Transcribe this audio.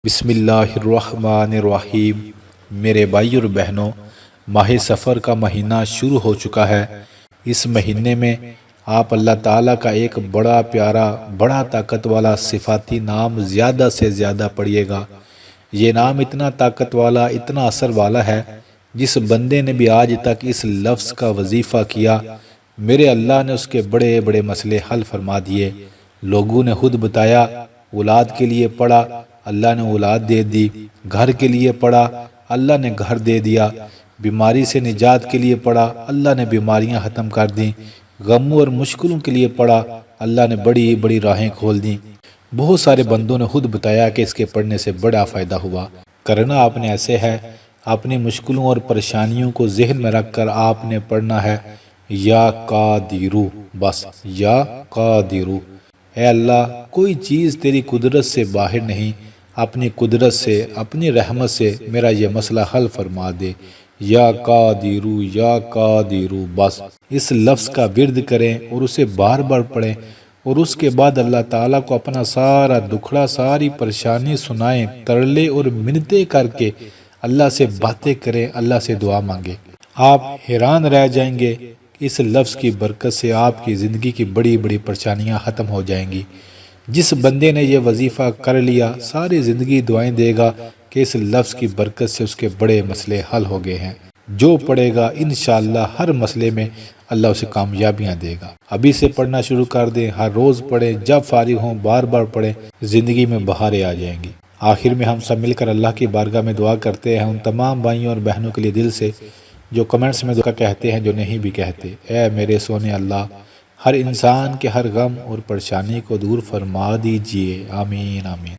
بسم اللہ الرحمن الرحیم۔ میرے بھائی اور بہنوں، ماہ سفر کا مہینہ شروع ہو چکا ہے۔ اس مہینے میں آپ اللہ تعالیٰ کا ایک بڑا پیارا بڑا طاقت والا صفاتی نام زیادہ سے زیادہ پڑھیے گا۔ یہ نام اتنا طاقت والا اتنا اثر والا ہے، جس بندے نے بھی آج تک اس لفظ کا وظیفہ کیا، میرے اللہ نے اس کے بڑے بڑے مسئلے حل فرما دیے۔ لوگوں نے خود بتایا، اولاد کے لیے پڑھا، اللہ نے اولاد دے دی، گھر کے لیے پڑھا، اللہ نے گھر دے دیا، بیماری سے نجات کے لیے پڑھا، اللہ نے بیماریاں ختم کر دیں، غموں اور مشکلوں کے لیے پڑھا، اللہ نے بڑی بڑی راہیں کھول دیں۔ بہت سارے بندوں نے خود بتایا کہ اس کے پڑھنے سے بڑا فائدہ ہوا۔ کرنا آپ نے ایسے ہے، اپنی مشکلوں اور پریشانیوں کو ذہن میں رکھ کر آپ نے پڑھنا ہے یا قادرو، بس یا قادرو۔ اے اللہ، کوئی چیز تیری قدرت سے باہر نہیں، اپنی قدرت سے اپنی رحمت سے میرا یہ مسئلہ حل فرما دے، یا قادرو یا قادرو۔ بس اس لفظ کا ورد کریں اور اسے بار بار پڑھیں، اور اس کے بعد اللہ تعالیٰ کو اپنا سارا دکھڑا ساری پریشانی سنائیں، ترلے اور منتیں کر کے اللہ سے باتیں کریں، اللہ سے دعا مانگیں۔ آپ حیران رہ جائیں گے، اس لفظ کی برکت سے آپ کی زندگی کی بڑی بڑی پریشانیاں ختم ہو جائیں گی۔ جس بندے نے یہ وظیفہ کر لیا، ساری زندگی دعائیں دے گا کہ اس لفظ کی برکت سے اس کے بڑے مسئلے حل ہو گئے ہیں۔ جو پڑھے گا انشاءاللہ ہر مسئلے میں اللہ اسے کامیابیاں دے گا۔ ابھی سے پڑھنا شروع کر دیں، ہر روز پڑھیں، جب فارغ ہوں بار بار پڑھیں، زندگی میں بہاریں آ جائیں گی۔ آخر میں ہم سب مل کر اللہ کی بارگاہ میں دعا کرتے ہیں ان تمام بھائیوں اور بہنوں کے لیے دل سے جو کمنٹس میں دعا کہتے ہیں، جو نہیں بھی کہتے۔ اے میرے سونے اللہ، ہر انسان کے ہر غم اور پریشانی کو دور فرما دیجئے، آمین آمین۔